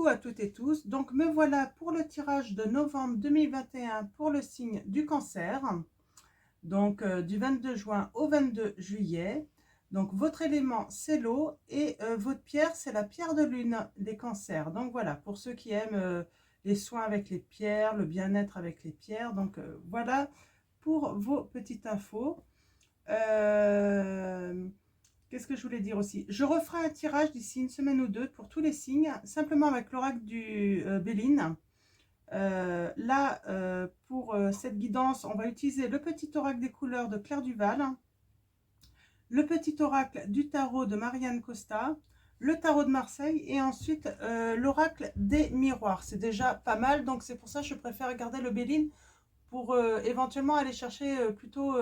Coucou à toutes et tous, donc me voilà pour le tirage de novembre 2021 pour le signe du Cancer, donc du 22 juin au 22 juillet. Donc votre élément c'est l'eau et votre pierre c'est la pierre de lune des cancers. Donc voilà, pour ceux qui aiment les soins avec les pierres, le bien-être avec les pierres, donc voilà pour vos petites infos. Qu'est-ce que je voulais dire aussi? Je referai un tirage d'ici une semaine ou deux pour tous les signes, simplement avec l'oracle du Béline. Là, pour cette guidance, on va utiliser le petit oracle des couleurs de Claire Duval, le petit oracle du tarot de Marianne Costa, le tarot de Marseille et ensuite l'oracle des miroirs. C'est déjà pas mal, donc c'est pour ça que je préfère garder le Béline pour éventuellement aller chercher plutôt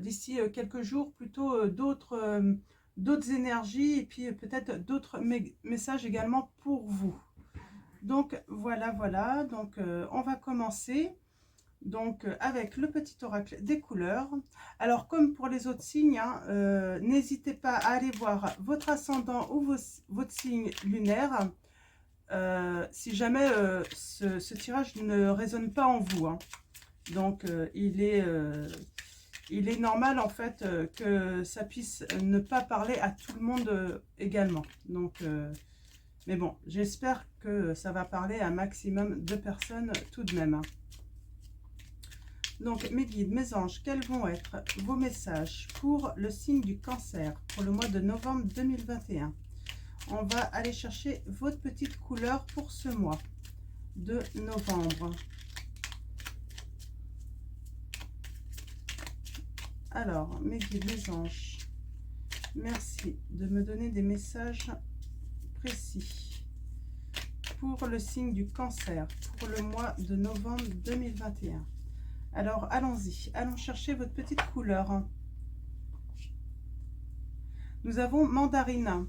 d'ici quelques jours plutôt d'autres énergies et puis peut-être d'autres messages également pour vous. Donc voilà, donc on va commencer donc avec le petit oracle des couleurs. Alors comme pour les autres signes, hein, n'hésitez pas à aller voir votre ascendant ou votre signe lunaire si jamais ce tirage ne résonne pas en vous, hein. Donc il est normal en fait que ça puisse ne pas parler à tout le monde également. Donc mais bon, j'espère que ça va parler à un maximum de personnes tout de même, hein. Donc mes guides, mes anges, quels vont être vos messages pour le signe du Cancer pour le mois de novembre 2021? On va aller chercher votre petite couleur pour ce mois de novembre. Alors, mes guides, mes anges, merci de me donner des messages précis pour le signe du Cancer pour le mois de novembre 2021. Alors, allons-y, allons chercher votre petite couleur. Nous avons Mandarine.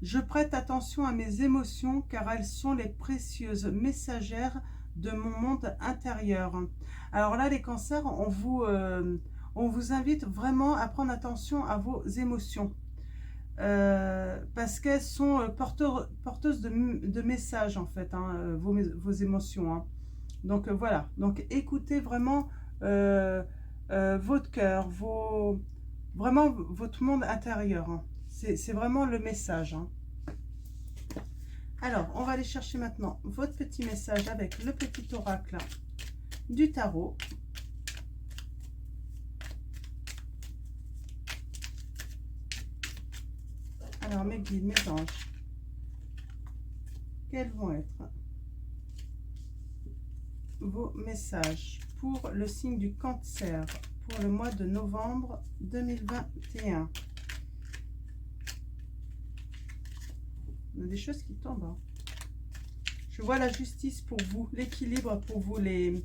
Je prête attention à mes émotions car elles sont les précieuses messagères de mon monde intérieur. Alors là, les cancers, on vous invite vraiment à prendre attention à vos émotions. Parce qu'elles sont porteuses de messages en fait, hein, vos émotions, hein. Donc voilà, donc écoutez vraiment votre cœur, vraiment votre monde intérieur, hein. C'est vraiment le message, hein. Alors, on va aller chercher maintenant votre petit message avec le petit oracle du tarot. Alors, mes guides, mes anges, quels vont être vos messages pour le signe du Cancer pour le mois de novembre 2021? On a des choses qui tombent, hein. Je vois la justice pour vous, l'équilibre pour vous, les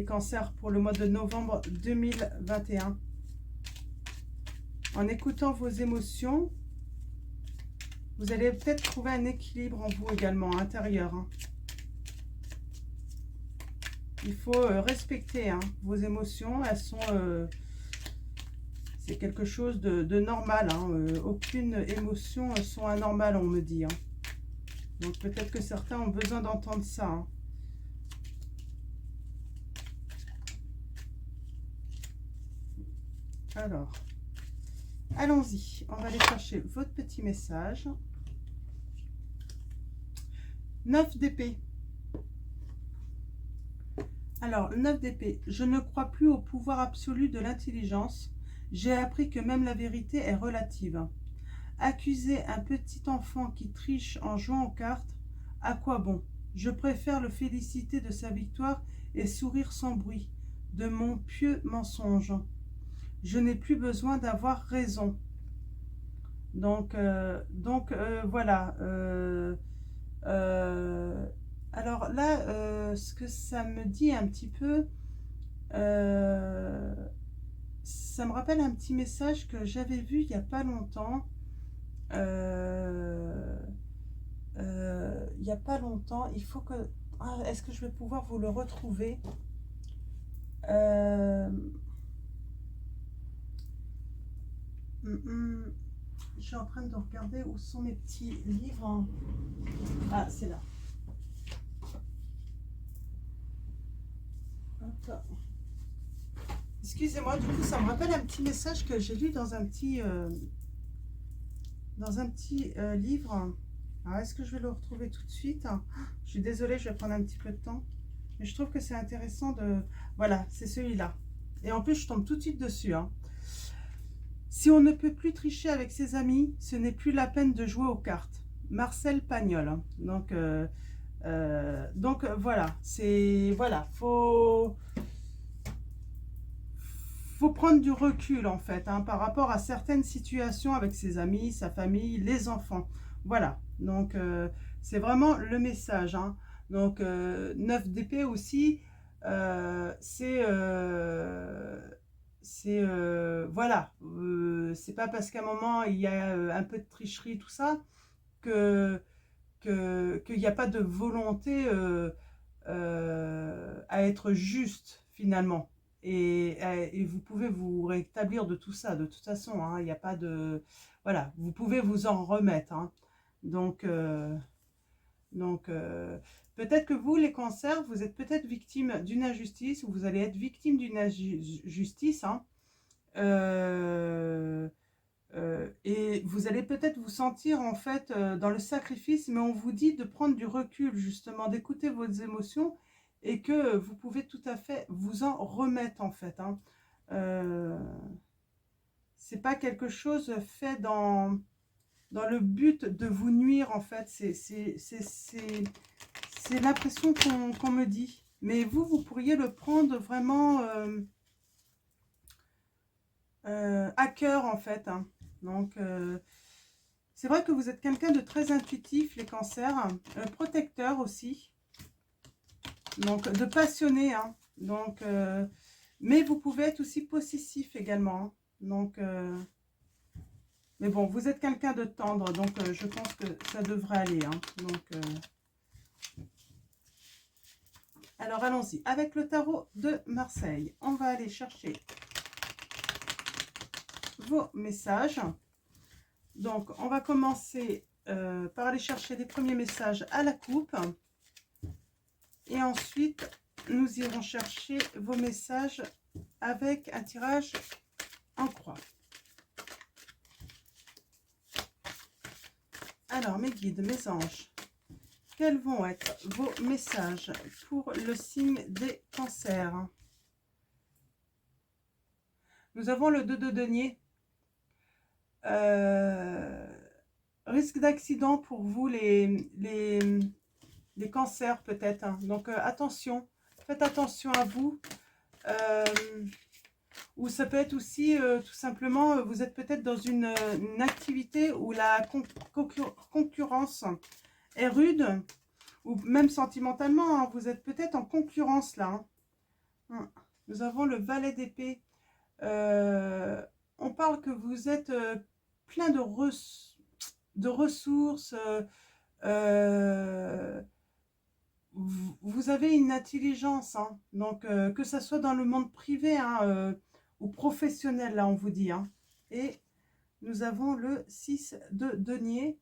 cancers, pour le mois de novembre 2021. En écoutant vos émotions, vous allez peut-être trouver un équilibre en vous également, intérieur, hein. Il faut respecter, hein, vos émotions. Elles sont... c'est quelque chose de normal, hein. Aucune émotion ne sont anormales, on me dit, hein. Donc peut-être que certains ont besoin d'entendre ça, hein. Alors, allons-y. On va aller chercher votre petit message. 9 d'épée. Alors, le 9 d'épée. Je ne crois plus au pouvoir absolu de l'intelligence. J'ai appris que même la vérité est relative. Accuser un petit enfant qui triche en jouant aux cartes, à quoi bon? Je préfère le féliciter de sa victoire et sourire sans bruit de mon pieux mensonge. Je n'ai plus besoin d'avoir raison. Donc voilà. Alors là, ce que ça me dit un petit peu, ça me rappelle un petit message que j'avais vu il n'y a pas longtemps. Il n'y a pas longtemps. Il faut que... Ah, est-ce que je vais pouvoir vous le retrouver? je suis en train de regarder où sont mes petits livres. Ah, c'est là. Hop. Excusez-moi, du coup, ça me rappelle un petit message que j'ai lu dans un petit, livre. Alors, est-ce que je vais le retrouver tout de suite? Je suis désolée, je vais prendre un petit peu de temps. Mais je trouve que c'est intéressant de... Voilà, c'est celui-là. Et en plus, je tombe tout de suite dessus. Hein. Si on ne peut plus tricher avec ses amis, ce n'est plus la peine de jouer aux cartes. Marcel Pagnol. Hein. Donc voilà, c'est... Voilà, faut prendre du recul en fait hein, par rapport à certaines situations avec ses amis, sa famille, les enfants. Voilà, donc c'est vraiment le message. Hein. Donc 9 d'épée aussi, voilà, c'est pas parce qu'à un moment il y a un peu de tricherie, tout ça, que qu'il n'y a pas de volonté à être juste finalement. Et vous pouvez vous rétablir de tout ça, de toute façon. Hein, il n'y a pas de... Voilà, vous pouvez vous en remettre. Hein. Donc, peut-être que vous, les cancers, vous êtes peut-être victime d'une injustice, ou vous allez être victime d'une injustice. Hein. Et vous allez peut-être vous sentir en fait dans le sacrifice, mais on vous dit de prendre du recul justement, d'écouter vos émotions et que vous pouvez tout à fait vous en remettre en fait. Hein. C'est pas quelque chose fait dans le but de vous nuire en fait, c'est l'impression qu'on me dit. Mais vous pourriez le prendre vraiment à cœur en fait. Hein. Donc, c'est vrai que vous êtes quelqu'un de très intuitif, les cancers, protecteur aussi, donc de passionné. Hein. Donc, mais vous pouvez être aussi possessif également. Hein. Donc, mais bon, vous êtes quelqu'un de tendre, donc je pense que ça devrait aller. Hein. Donc, alors allons-y. Avec le tarot de Marseille, on va aller chercher vos messages. Donc, on va commencer par aller chercher les premiers messages à la coupe. Et ensuite, nous irons chercher vos messages avec un tirage en croix. Alors, mes guides, mes anges, quels vont être vos messages pour le signe des cancers? Nous avons le 2 de denier. Risque d'accident pour vous, les cancers peut-être. Hein. Donc, attention, faites attention à vous. Ou ça peut être aussi tout simplement, vous êtes peut-être dans une activité où la concurrence est rude, ou même sentimentalement, hein, vous êtes peut-être en concurrence là. Hein. Nous avons le valet d'épée. On parle que vous êtes plein de ressources, vous avez une intelligence, hein, donc que ça soit dans le monde privé hein, ou professionnel, là on vous dit. Hein. Et nous avons le 6 de denier,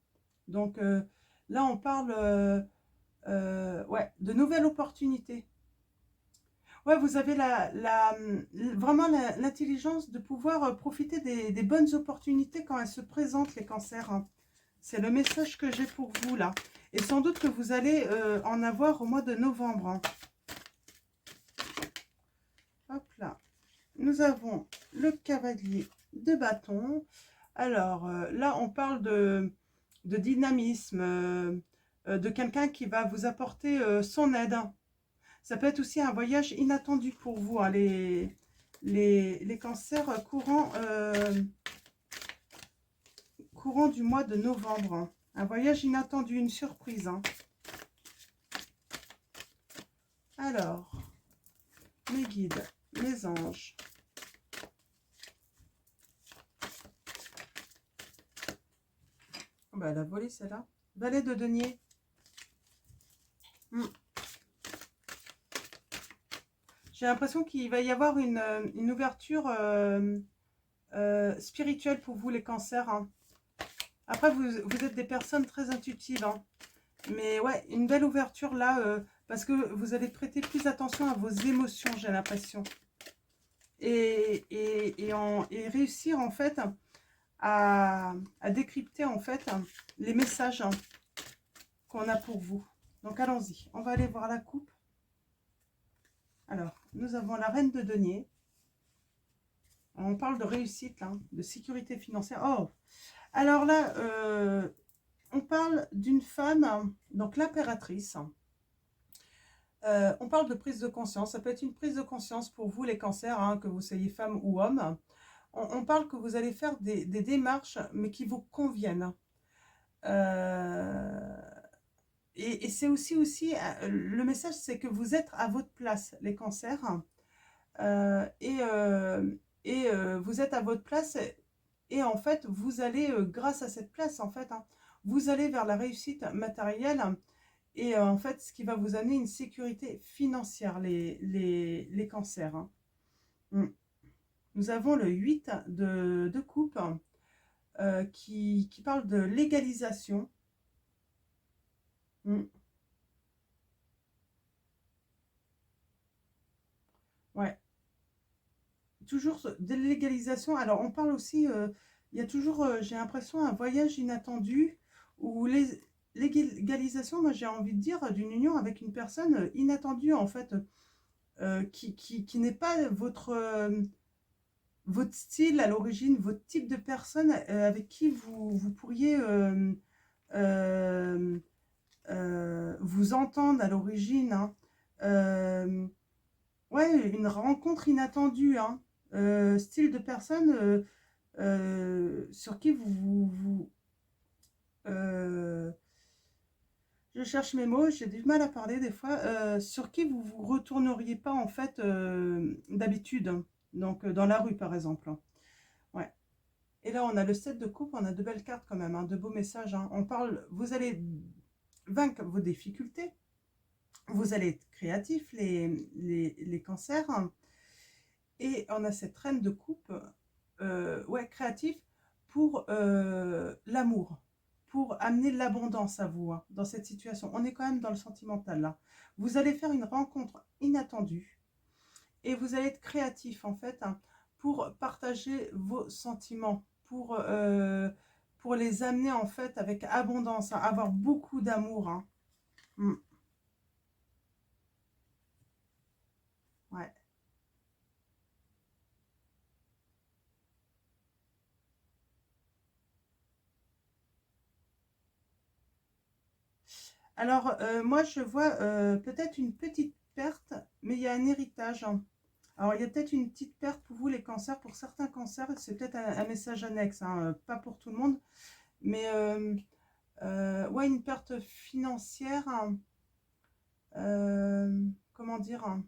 donc là on parle ouais, de nouvelles opportunités. Ouais, vous avez vraiment l'intelligence de pouvoir profiter des bonnes opportunités quand elles se présentent, les cancers. Hein. C'est le message que j'ai pour vous là. Et sans doute que vous allez en avoir au mois de novembre. Hein. Hop là. Nous avons le cavalier de bâton. Alors là, on parle de dynamisme, de quelqu'un qui va vous apporter son aide. Ça peut être aussi un voyage inattendu pour vous, hein, les cancers courants du mois de novembre. Hein. Un voyage inattendu, une surprise. Hein. Alors, mes guides, mes anges. Bah, elle a volé celle-là. Valet de denier. J'ai l'impression qu'il va y avoir une ouverture spirituelle pour vous, les cancers. Hein. Après, vous êtes des personnes très intuitives, hein. Mais ouais, une belle ouverture là, parce que vous allez prêter plus attention à vos émotions, j'ai l'impression. Et réussir en fait à décrypter en fait les messages qu'on a pour vous. Donc allons-y, on va aller voir la coupe. Alors, nous avons la reine de denier. On parle de réussite, hein, de sécurité financière. Oh, alors là, on parle d'une femme, donc l'impératrice. On parle de prise de conscience. Ça peut être une prise de conscience pour vous, les cancers, hein, que vous soyez femme ou homme. On parle que vous allez faire des démarches, mais qui vous conviennent. Et c'est aussi le message, c'est que vous êtes à votre place, les cancers. Vous êtes à votre place. Et en fait, vous allez, grâce à cette place, en fait, hein, vous allez vers la réussite matérielle. Et en fait, ce qui va vous amener une sécurité financière, les cancers, hein. Nous avons le 8 de coupe qui parle de légalisation. Ouais, toujours de légalisation. Alors, on parle aussi, il y a toujours, j'ai l'impression, un voyage inattendu ou les légalisation, moi j'ai envie de dire, d'une union avec une personne inattendue, en fait, qui n'est pas votre style à l'origine, votre type de personne avec qui vous pourriez euh, vous entendre à l'origine, hein. Ouais, une rencontre inattendue, hein. Style de personne sur qui je cherche mes mots, j'ai du mal à parler des fois, sur qui vous vous retourneriez pas en fait d'habitude, hein. Donc dans la rue par exemple, hein. Ouais. Et là on a le 7 de coupe, on a de belles cartes quand même, hein, de beaux messages, hein. On parle, vous allez vaincre vos difficultés, vous allez être créatifs les cancers, hein. Et on a cette reine de coupe, ouais, créatif pour l'amour, pour amener l'abondance à vous, hein, dans cette situation. On est quand même dans le sentimental là. Vous allez faire une rencontre inattendue et vous allez être créatif en fait, hein, pour partager vos sentiments, pour les amener en fait avec abondance, hein, avoir beaucoup d'amour, hein. Ouais. Alors, moi, je vois peut-être une petite perte, mais il y a un héritage, hein. Alors, il y a peut-être une petite perte pour vous, les cancers. Pour certains cancers, c'est peut-être un message annexe, hein, pas pour tout le monde. Mais, ouais, une perte financière, hein, comment dire, hein.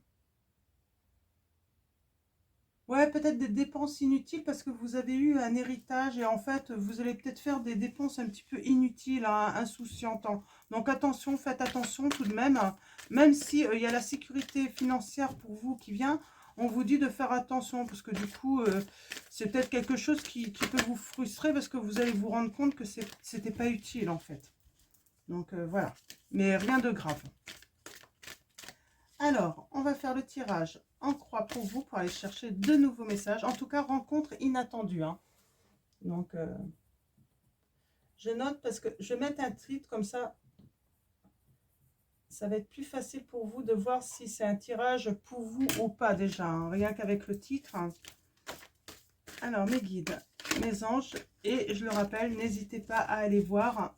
Ouais, peut-être des dépenses inutiles parce que vous avez eu un héritage et en fait, vous allez peut-être faire des dépenses un petit peu inutiles, hein, insouciantes, hein. Donc attention, faites attention tout de même, hein. Même si il y a la sécurité financière pour vous qui vient, on vous dit de faire attention parce que du coup, c'est peut-être quelque chose qui peut vous frustrer parce que vous allez vous rendre compte que c'était pas utile en fait. Donc voilà, mais rien de grave. Alors, on va faire le tirage en croix pour vous, pour aller chercher de nouveaux messages. En tout cas, rencontre inattendue, hein. Donc, je note parce que je vais mettre un titre comme ça. Ça va être plus facile pour vous de voir si c'est un tirage pour vous ou pas déjà, hein, rien qu'avec le titre, hein. Alors, mes guides, mes anges, et je le rappelle, n'hésitez pas à aller voir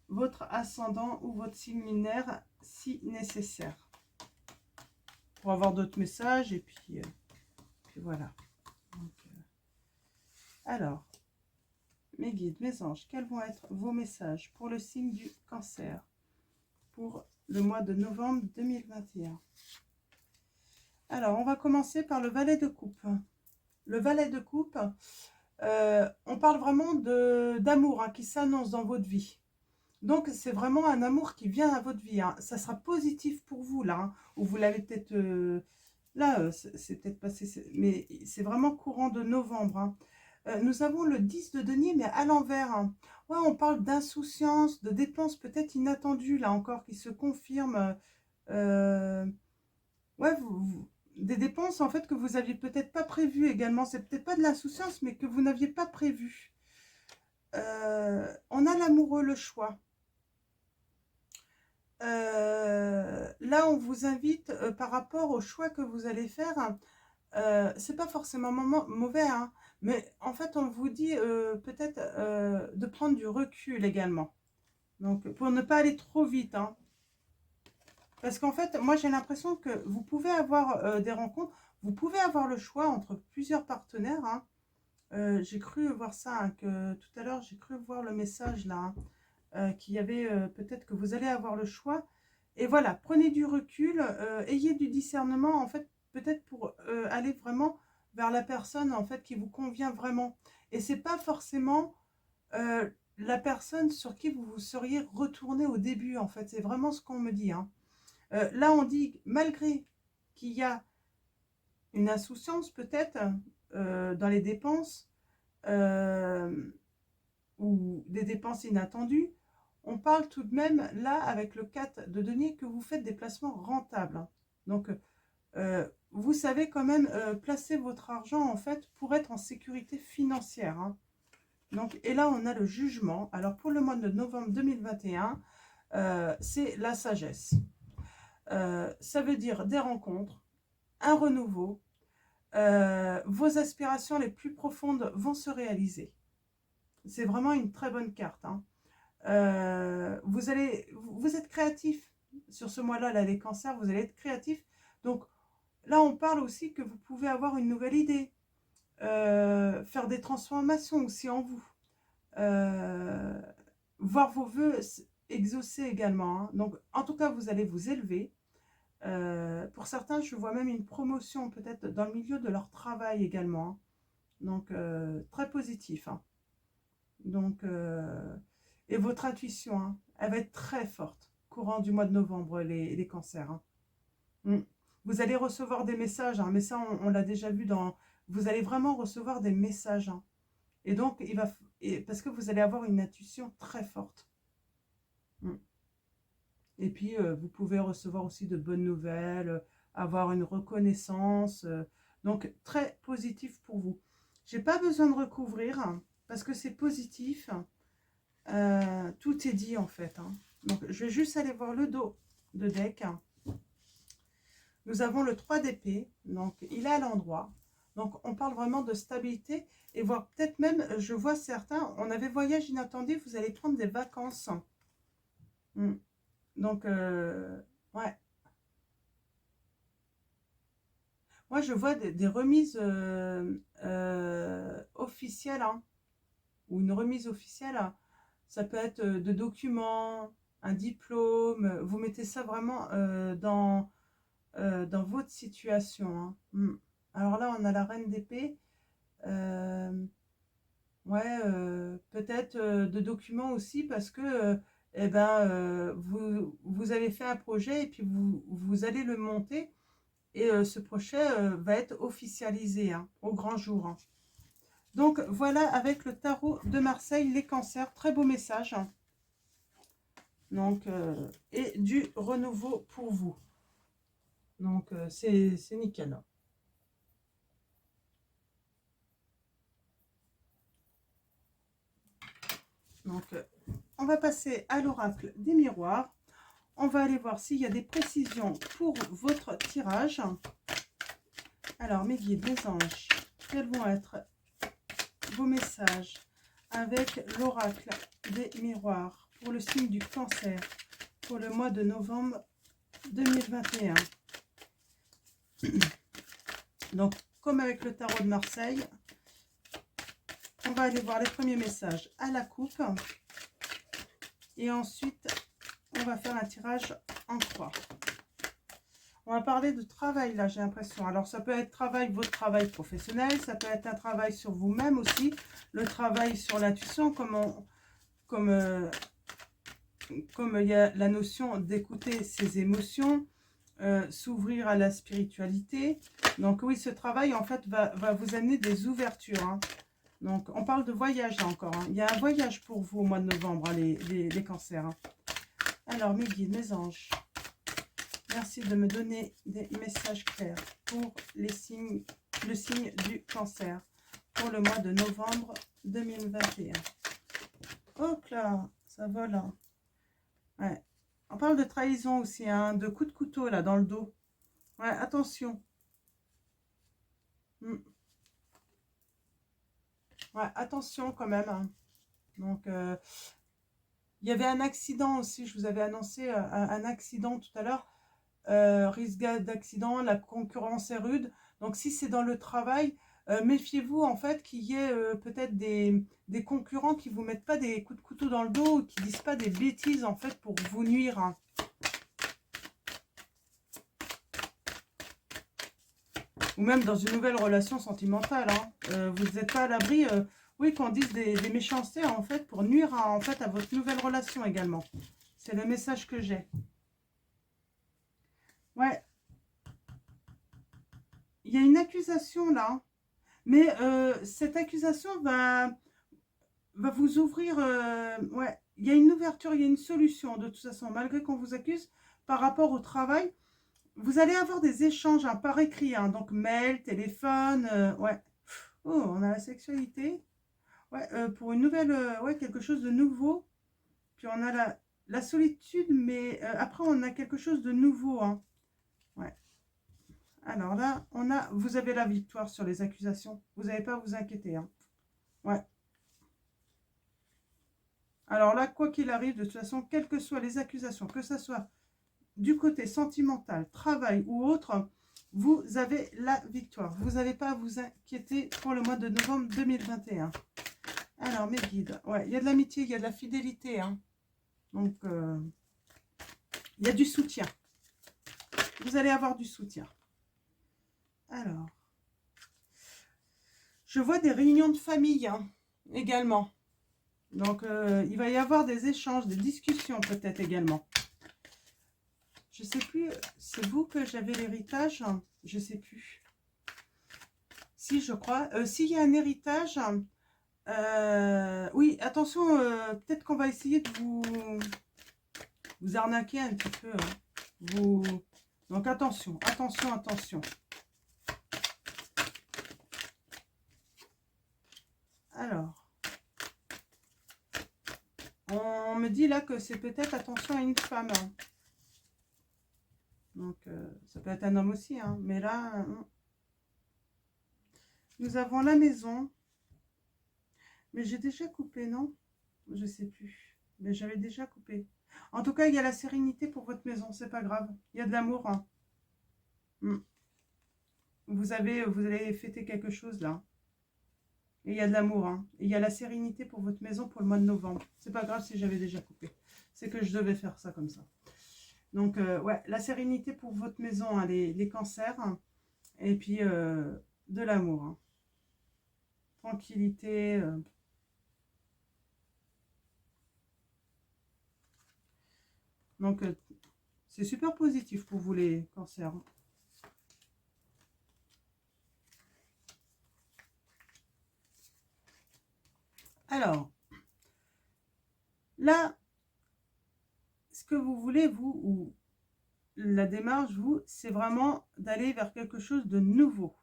votre ascendant ou votre signe lunaire si nécessaire, pour avoir d'autres messages, et puis voilà. Donc, alors, mes guides, mes anges, quels vont être vos messages pour le signe du cancer pour le mois de novembre 2021? Alors, on va commencer par le valet de coupe. Le valet de coupe, on parle vraiment d'amour, hein, qui s'annonce dans votre vie. Donc, c'est vraiment un amour qui vient à votre vie, hein. Ça sera positif pour vous, là, hein, ou vous l'avez peut-être... là, c'est peut-être passé, mais c'est vraiment courant de novembre, hein. Nous avons le 10 de denier, mais à l'envers, hein. Ouais, on parle d'insouciance, de dépenses peut-être inattendues, là encore, qui se confirment. Euh, ouais, des dépenses, en fait, que vous aviez peut-être pas prévues également. C'est peut-être pas de l'insouciance, mais que vous n'aviez pas prévu. On a l'amoureux, le choix. Là, on vous invite, par rapport au choix que vous allez faire, c'est pas forcément mauvais, hein, mais en fait, on vous dit peut-être de prendre du recul également. Donc, pour ne pas aller trop vite, hein. Parce qu'en fait, moi, j'ai l'impression que vous pouvez avoir des rencontres, vous pouvez avoir le choix entre plusieurs partenaires, hein. J'ai cru voir ça, hein, que tout à l'heure, j'ai cru voir le message là, hein, qu'il y avait peut-être que vous allez avoir le choix. Et voilà, prenez du recul, ayez du discernement, en fait, peut-être pour aller vraiment vers la personne, en fait, qui vous convient vraiment. Et c'est pas forcément la personne sur qui vous seriez retourné au début, en fait. C'est vraiment ce qu'on me dit, hein. Là, on dit, malgré qu'il y a une insouciance, peut-être, dans les dépenses, ou des dépenses inattendues, on parle tout de même, là, avec le 4 de denier, que vous faites des placements rentables, hein. Donc, vous savez quand même placer votre argent, en fait, pour être en sécurité financière, hein. Donc, et là, on a le jugement. Alors, pour le mois de novembre 2021, c'est la sagesse. Ça veut dire des rencontres, un renouveau. Vos aspirations les plus profondes vont se réaliser. C'est vraiment une très bonne carte, hein. Vous êtes créatif sur ce mois-là, là, les cancers, vous allez être créatif. Donc là, on parle aussi que vous pouvez avoir une nouvelle idée, faire des transformations aussi en vous, voir vos vœux exaucés également, hein. Donc en tout cas, vous allez vous élever. Pour certains, je vois même une promotion peut-être dans le milieu de leur travail également, hein. Donc très positif, hein. Donc et votre intuition, hein, elle va être très forte courant du mois de novembre, les cancers, hein. Mm. Vous allez recevoir des messages, hein, mais ça, on l'a déjà vu dans... Vous allez vraiment recevoir des messages, hein. Et donc, parce que vous allez avoir une intuition très forte. Mm. Et puis, vous pouvez recevoir aussi de bonnes nouvelles, avoir une reconnaissance. Donc, très positif pour vous. J'ai pas besoin de recouvrir, hein, parce que c'est positif. Tout est dit, en fait, hein. Donc, je vais juste aller voir le dos de deck. Nous avons le 3 d'épée, donc il est à l'endroit. Donc, on parle vraiment de stabilité. Et voire peut-être même, je vois certains, on avait voyage inattendu, vous allez prendre des vacances. Mm. Donc, ouais. Moi, je vois des remises officielles, hein, ou une remise officielle. Ça peut être de documents, un diplôme. Vous mettez ça vraiment dans votre situation, hein. Mm. Alors là, on a la reine d'épée. Ouais, peut-être de documents aussi parce que eh ben, vous avez fait un projet et puis vous allez le monter et ce projet va être officialisé, hein, au grand jour, hein. Donc voilà, avec le tarot de Marseille, les cancers, très beau message, hein. Donc, et du renouveau pour vous. Donc c'est nickel. Donc on va passer à l'oracle des miroirs. On va aller voir s'il y a des précisions pour votre tirage. Alors, mes guides, mes anges, quels vont être vos messages avec l'oracle des miroirs pour le signe du cancer pour le mois de novembre 2021. Donc, comme avec le tarot de Marseille, on va aller voir les premiers messages à la coupe. Et ensuite, on va faire un tirage en croix. On va parler de travail là, j'ai l'impression. Alors, ça peut être votre travail professionnel, ça peut être un travail sur vous-même aussi, le travail sur l'intuition, comme il y a la notion d'écouter ses émotions, s'ouvrir à la spiritualité. Donc oui, ce travail, en fait, va vous amener des ouvertures, hein. Donc, on parle de voyage là encore. Hein. Il y a un voyage pour vous au mois de novembre, hein, les cancers. Hein. Alors, mes guides, mes anges, merci de me donner des messages clairs pour les signes, le signe du cancer pour le mois de novembre 2021. Hop là, ça vole. Hein. Ouais. On parle de trahison aussi, hein, de coups de couteau là dans le dos. Ouais, attention. Mm. Ouais, attention quand même. Hein. Donc, il y avait un accident aussi, je vous avais annoncé un accident tout à l'heure. Risque d'accident, la concurrence est rude. Donc, si c'est dans le travail, méfiez-vous en fait qu'il y ait peut-être des concurrents qui ne vous mettent pas des coups de couteau dans le dos ou qui ne disent pas des bêtises en fait pour vous nuire. Hein. Ou même dans une nouvelle relation sentimentale. Hein. Vous n'êtes pas à l'abri, oui, qu'on dise des méchancetés en fait pour nuire en fait à votre nouvelle relation également. C'est le message que j'ai. Ouais. Il y a une accusation là. Mais cette accusation va vous ouvrir... ouais, il y a une ouverture, il y a une solution de toute façon. Malgré qu'on vous accuse par rapport au travail, vous allez avoir des échanges hein, par écrit. Hein, donc mail, téléphone, ouais. Oh, on a la sexualité. Ouais, pour une nouvelle... ouais, quelque chose de nouveau. Puis on a la solitude, mais après on a quelque chose de nouveau. Hein. Ouais. Alors là, vous avez la victoire sur les accusations. Vous n'avez pas à vous inquiéter. Hein. Ouais. Alors là, quoi qu'il arrive, de toute façon, quelles que soient les accusations, que ce soit du côté sentimental, travail ou autre, vous avez la victoire. Vous n'avez pas à vous inquiéter pour le mois de novembre 2021. Alors, mes guides, ouais, il y a de l'amitié, il y a de la fidélité. Hein. Donc, il y a du soutien. Vous allez avoir du soutien. Alors, je vois des réunions de famille hein, également. Donc, il va y avoir des échanges, des discussions peut-être également. Je ne sais plus, c'est vous que j'avais l'héritage? Je ne sais plus. Si, je crois. S'il y a un héritage, oui, attention, peut-être qu'on va essayer de vous arnaquer un petit peu. Hein. Donc, attention, attention, attention. Alors. On me dit là que c'est peut-être attention à une femme. Hein. Donc, ça peut être un homme aussi. Hein. Mais là, nous avons la maison. Mais j'ai déjà coupé, non? Je sais plus. Mais j'avais déjà coupé. En tout cas, il y a la sérénité pour votre maison. C'est pas grave. Il y a de l'amour. Hein. Vous allez fêter quelque chose là. Et il y a de l'amour. Hein. Et il y a la sérénité pour votre maison pour le mois de novembre. C'est pas grave si j'avais déjà coupé. C'est que je devais faire ça comme ça. Donc, ouais, la sérénité pour votre maison, hein, les cancers. Hein, et puis, de l'amour. Hein. Tranquillité. Donc, c'est super positif pour vous, les cancers. Alors, là, ce que vous voulez, vous, ou la démarche, vous, c'est vraiment d'aller vers quelque chose de nouveau.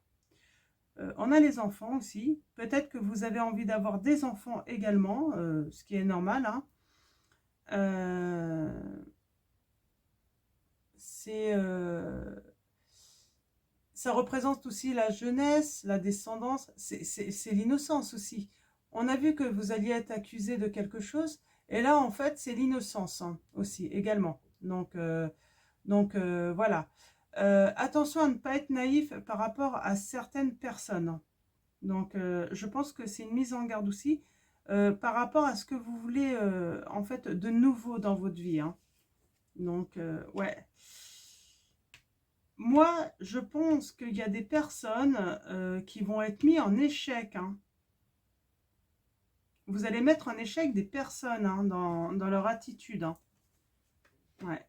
On a les enfants aussi. Peut-être que vous avez envie d'avoir des enfants également, ce qui est normal. Hein. Ça représente aussi la jeunesse, la descendance, c'est l'innocence aussi. On a vu que vous alliez être accusé de quelque chose, et là, en fait, c'est l'innocence hein, aussi, également. Donc voilà. Attention à ne pas être naïf par rapport à certaines personnes. Donc, je pense que c'est une mise en garde aussi par rapport à ce que vous voulez, en fait, de nouveau dans votre vie. Hein. Donc, ouais. Moi, je pense qu'il y a des personnes qui vont être mises en échec. Hein. Vous allez mettre en échec des personnes hein, dans leur attitude. Hein. Ouais.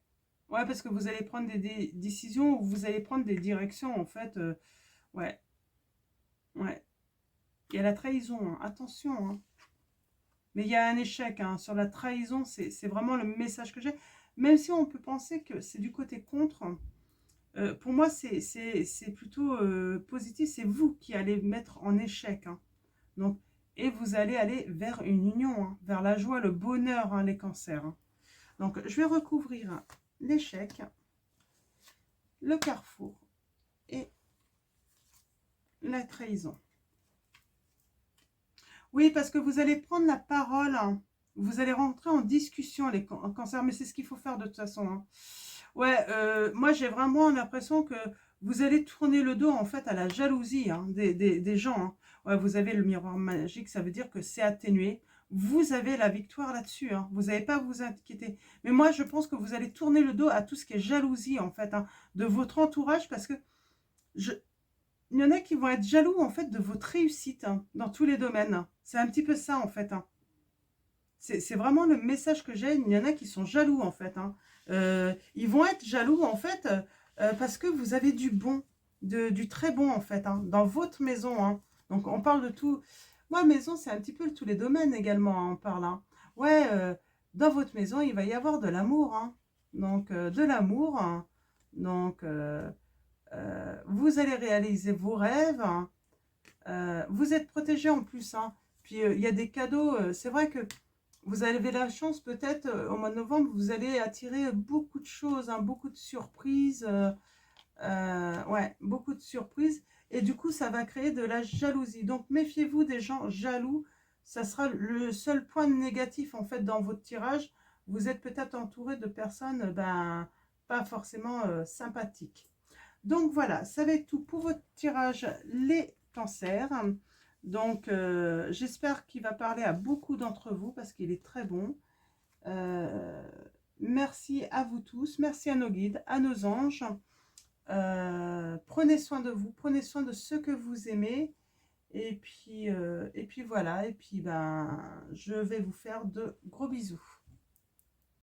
Ouais, parce que vous allez prendre des décisions ou vous allez prendre des directions, en fait. Ouais. Ouais. Il y a la trahison, hein. Attention, hein. Mais il y a un échec, hein. Sur la trahison, c'est vraiment le message que j'ai. Même si on peut penser que c'est du côté contre, pour moi, c'est plutôt positif. C'est vous qui allez mettre en échec, hein. Donc, et vous allez aller vers une union, hein, vers la joie, le bonheur, hein, les cancers, hein. Donc, je vais recouvrir l'échec, le carrefour et la trahison. Oui, parce que vous allez prendre la parole, hein. Vous allez rentrer en discussion, les cancers, mais c'est ce qu'il faut faire de toute façon, hein. Ouais, moi j'ai vraiment l'impression que vous allez tourner le dos en fait à la jalousie, hein, des gens, hein. Ouais, vous avez le miroir magique, ça veut dire que c'est atténué. Vous avez la victoire là-dessus, hein. Vous n'avez pas à vous inquiéter. Mais moi je pense que vous allez tourner le dos à tout ce qui est jalousie en fait, hein, de votre entourage, parce que je, il y en a qui vont être jaloux en fait de votre réussite, hein, dans tous les domaines. C'est un petit peu ça en fait, hein. C'est vraiment le message que j'ai. Il y en a qui sont jaloux en fait, hein. Ils vont être jaloux en fait parce que vous avez du bon, du très bon en fait, hein, dans votre maison, hein. Donc on parle de tout. Moi, maison, c'est un petit peu tous les domaines également, hein, on parle, hein. Ouais, dans votre maison, il va y avoir de l'amour, hein. Donc de l'amour, hein. Donc vous allez réaliser vos rêves, hein. Vous êtes protégé en plus, hein. Puis il y a des cadeaux. C'est vrai que vous avez la chance peut-être au mois de novembre, vous allez attirer beaucoup de choses, hein, beaucoup de surprises. Ouais, beaucoup de surprises. Et du coup, ça va créer de la jalousie. Donc méfiez-vous des gens jaloux. Ça sera le seul point négatif en fait dans votre tirage. Vous êtes peut-être entouré de personnes ben, pas forcément sympathiques. Donc voilà, ça va être tout pour votre tirage les cancers. Donc j'espère qu'il va parler à beaucoup d'entre vous parce qu'il est très bon. Merci à vous tous, merci à nos guides, à nos anges. Prenez soin de vous, prenez soin de ceux que vous aimez. Et puis voilà, et puis ben, je vais vous faire de gros bisous.